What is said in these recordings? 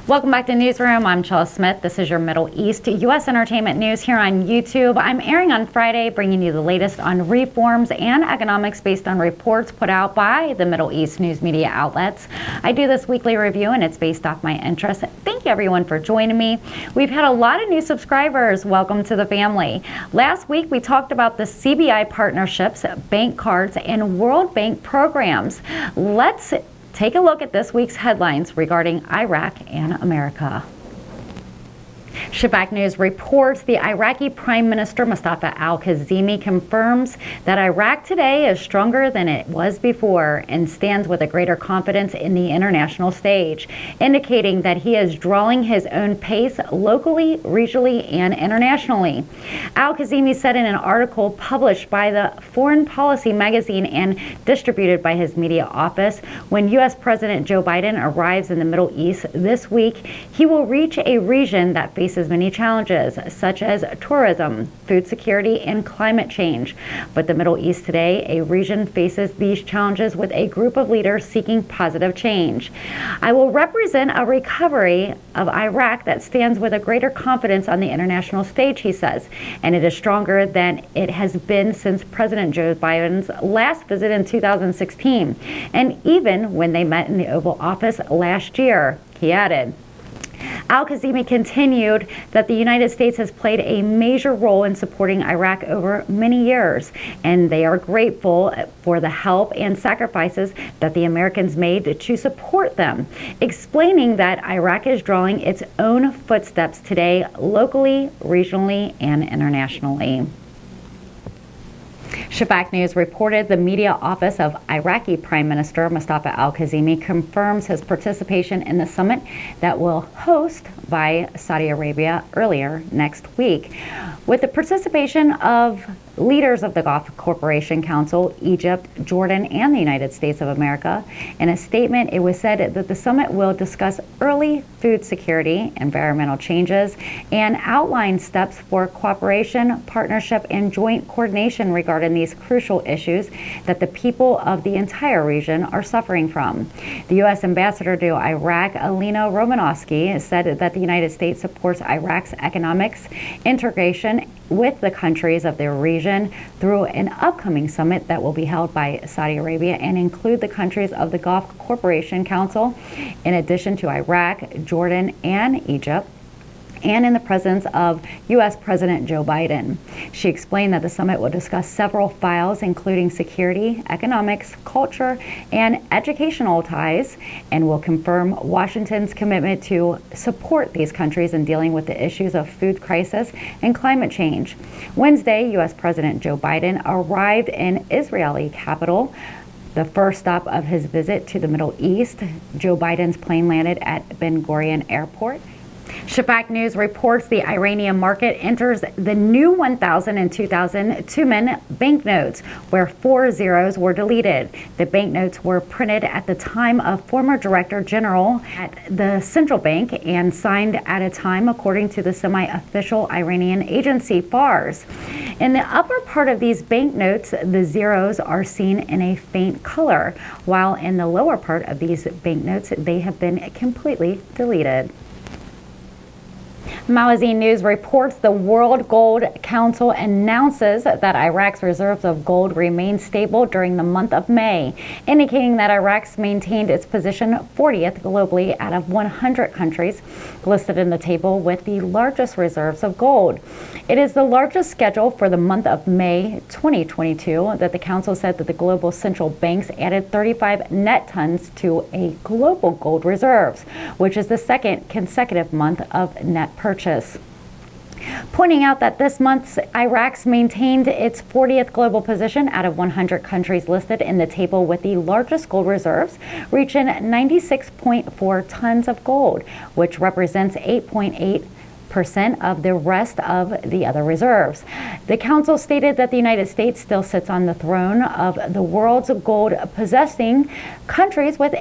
Welcome back to Newsroom. I'm Chella Smith. This is your Middle East U.S. entertainment news here on YouTube. I'm airing on Friday, bringing you the latest on reforms and economics based on reports put out by the Middle East news media outlets. I do this weekly review and it's based off my interests. Thank you everyone for joining me. We've had a lot of new subscribers. Welcome to the family. Last week we talked about the CBI partnerships, bank cards, and World Bank programs. Let's take a look at this week's headlines regarding Iraq and America. Shabak News reports the Iraqi Prime Minister Mustafa al-Kazimi confirms that Iraq today is stronger than it was before and stands with a greater confidence in the international stage, indicating that he is drawing his own pace locally, regionally, and internationally. Al-Kazimi said in an article published by the Foreign Policy magazine and distributed by his media office, when U.S. President Joe Biden arrives in the Middle East this week, he will reach a region that faces many challenges, such as tourism, food security, and climate change. But the Middle East today, a region faces these challenges with a group of leaders seeking positive change. I will represent a recovery of Iraq that stands with a greater confidence on the international stage, he says, and it is stronger than it has been since President Joe Biden's last visit in 2016, and even when they met in the Oval Office last year, he added. Al-Kazimi continued that the United States has played a major role in supporting Iraq over many years, and they are grateful for the help and sacrifices that the Americans made to support them, explaining that Iraq is drawing its own footsteps today, locally, regionally, and internationally. Shabak News reported the media office of Iraqi Prime Minister Mustafa al-Kazimi confirms his participation in the summit that will host by Saudi Arabia earlier next week. With the participation of leaders of the Gulf Cooperation Council, Egypt, Jordan, and the United States of America. In a statement, it was said that the summit will discuss early food security, environmental changes, and outline steps for cooperation, partnership, and joint coordination regarding these crucial issues that the people of the entire region are suffering from. The U.S. Ambassador to Iraq, Alina Romanowski, said that the United States supports Iraq's economics integration with the countries of the region through an upcoming summit that will be held by Saudi Arabia and include the countries of the Gulf Cooperation Council, in addition to Iraq, Jordan, and Egypt, and in the presence of U.S. President Joe Biden. She explained that the summit will discuss several files, including security, economics, culture, and educational ties, and will confirm Washington's commitment to support these countries in dealing with the issues of food crisis and climate change. Wednesday, U.S. President Joe Biden arrived in Israeli capital, the first stop of his visit to the Middle East. Joe Biden's plane landed at Ben Gurion Airport. Shabak News reports the Iranian market enters the new 1,000 and 2,000 two-min banknotes, where 4 zeros were deleted. The banknotes were printed at the time of former Director General at the central bank and signed at a time according to the semi-official Iranian agency FARS. In the upper part of these banknotes, the zeros are seen in a faint color, while in the lower part of these banknotes, they have been completely deleted. Magazine News reports the World Gold Council announces that Iraq's reserves of gold remain stable during the month of May, indicating that Iraq's maintained its position 40th globally out of 100 countries listed in the table with the largest reserves of gold. It is the largest schedule for the month of May 2022 that the council said that the global central banks added 35 net tons to a global gold reserves, which is the second consecutive month of net purchase. Pointing out that this month, Iraq's maintained its 40th global position out of 100 countries listed in the table with the largest gold reserves, reaching 96.4 tons of gold, which represents 8.8% of the rest of the other reserves. The council stated that the United States still sits on the throne of the world's gold possessing countries with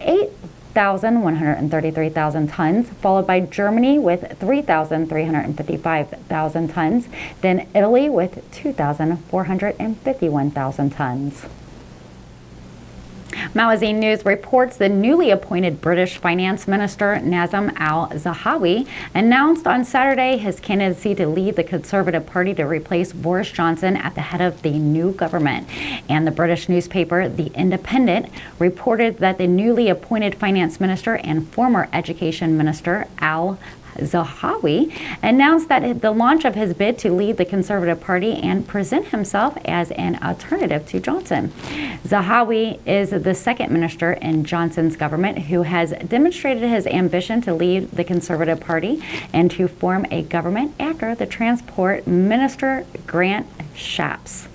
133,000 tons, followed by Germany with 3,355,000 tons, then Italy with 2,451,000 tons. Magazine News reports the newly appointed British Finance Minister Nazim al-Zahawi announced on Saturday his candidacy to lead the Conservative Party to replace Boris Johnson at the head of the new government. And the British newspaper The Independent reported that the newly appointed Finance Minister and former Education Minister Zahawi announced that the launch of his bid to lead the Conservative Party and present himself as an alternative to Johnson. Zahawi is the second minister in Johnson's government who has demonstrated his ambition to lead the Conservative Party and to form a government after the Transport Minister Grant Shapps.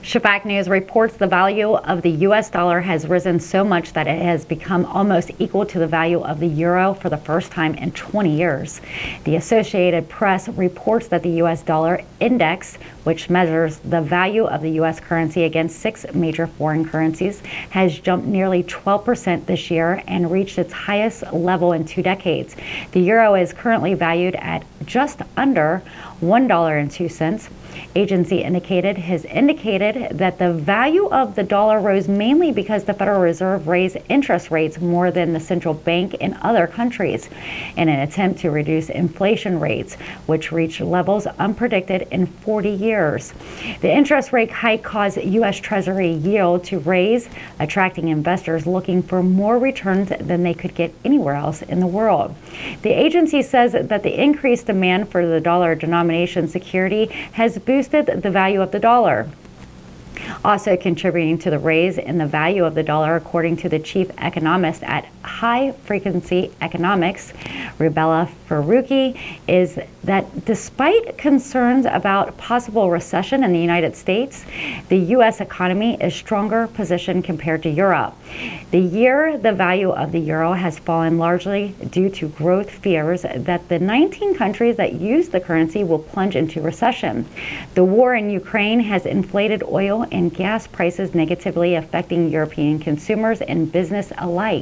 Shafak News reports the value of the U.S. dollar has risen so much that it has become almost equal to the value of the euro for the first time in 20 years. The Associated Press reports that the U.S. dollar index, which measures the value of the U.S. currency against 6 major foreign currencies, has jumped nearly 12% this year and reached its highest level in 2 decades. The euro is currently valued at just under $1.02. Agency indicated that the value of the dollar rose mainly because the Federal Reserve raised interest rates more than the central bank in other countries in an attempt to reduce inflation rates, which reached levels unpredicted in 40 years. The interest rate hike caused U.S. Treasury yield to raise, attracting investors looking for more returns than they could get anywhere else in the world. The agency says that the increased demand for the dollar denomination security has boosted the value of the dollar. Also contributing to the raise in the value of the dollar, according to the chief economist at High Frequency Economics, Rubella Faruqi, is that despite concerns about possible recession in the United States, the U.S. economy is stronger positioned compared to Europe. The value of the euro has fallen largely due to growth fears that the 19 countries that use the currency will plunge into recession. The war in Ukraine has inflated oil and gas prices, negatively affecting European consumers and business alike.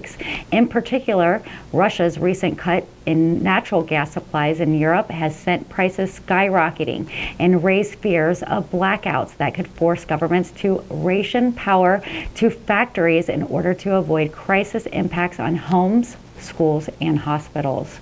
In particular, Russia's recent cut in natural gas supplies in Europe has sent prices skyrocketing and raised fears of blackouts that could force governments to ration power to factories in order to avoid crisis impacts on homes, schools, and hospitals.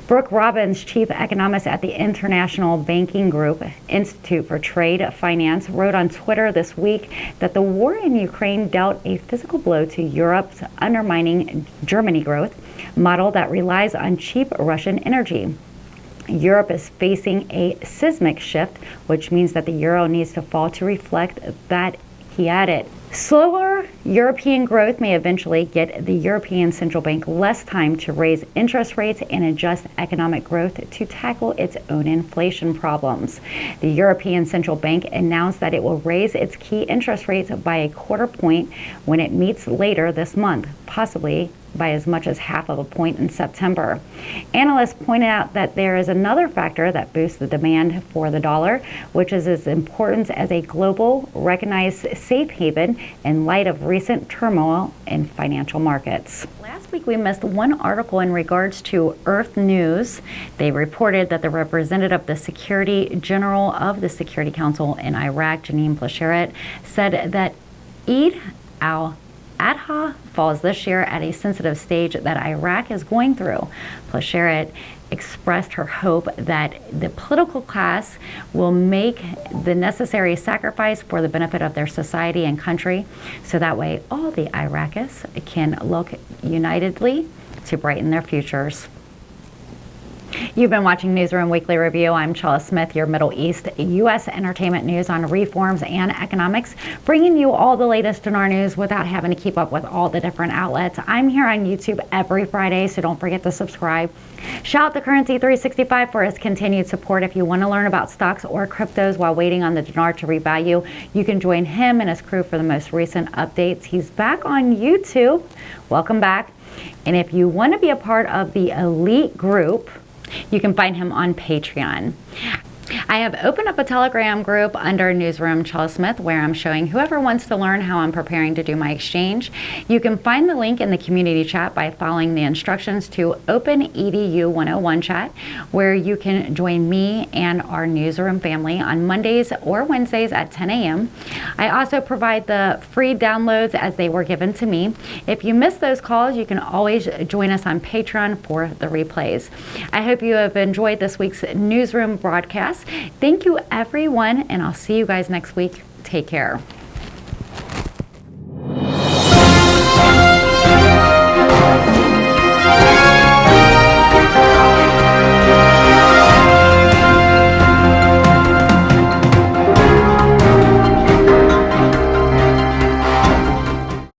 Brooke Robbins, chief economist at the International Banking Group Institute for Trade Finance, wrote on Twitter this week that the war in Ukraine dealt a physical blow to Europe's undermining Germany growth model that relies on cheap Russian energy. Europe is facing a seismic shift, which means that the euro needs to fall to reflect that, he added. Slower European growth may eventually get the European Central Bank less time to raise interest rates and adjust economic growth to tackle its own inflation problems. The European Central Bank announced that it will raise its key interest rates by a quarter point when it meets later this month, possibly by as much as half of a point in September. Analysts pointed out that there is another factor that boosts the demand for the dollar, which is its importance as a global recognized safe haven in light of recent turmoil in financial markets. Last week we missed one article in regards to Earth News. They reported that the representative of the Secretary General of the Security Council in Iraq, Janine Plasheret, said that Eid al-Adha falls this year at a sensitive stage that Iraq is going through. Plasheret expressed her hope that the political class will make the necessary sacrifice for the benefit of their society and country, so that way all the Iraqis can look unitedly to brighten their futures. You've been watching Newsroom Weekly Review. I'm Chella Smith, your Middle East U.S. entertainment news on reforms and economics, bringing you all the latest Dinar news without having to keep up with all the different outlets. I'm here on YouTube every Friday, so don't forget to subscribe. Shout out to Currency 365 for his continued support. If you want to learn about stocks or cryptos while waiting on the dinar to revalue, you can join him and his crew for the most recent updates. He's back on YouTube. Welcome back. And if you want to be a part of the elite group, you can find him on Patreon. I have opened up a Telegram group under Newsroom Chella Smith where I'm showing whoever wants to learn how I'm preparing to do my exchange. You can find the link in the community chat by following the instructions to Open EDU 101 chat, where you can join me and our Newsroom family on Mondays or Wednesdays at 10 a.m. I also provide the free downloads as they were given to me. If you miss those calls, you can always join us on Patreon for the replays. I hope you have enjoyed this week's Newsroom broadcast. Thank you, everyone, and I'll see you guys next week. Take care.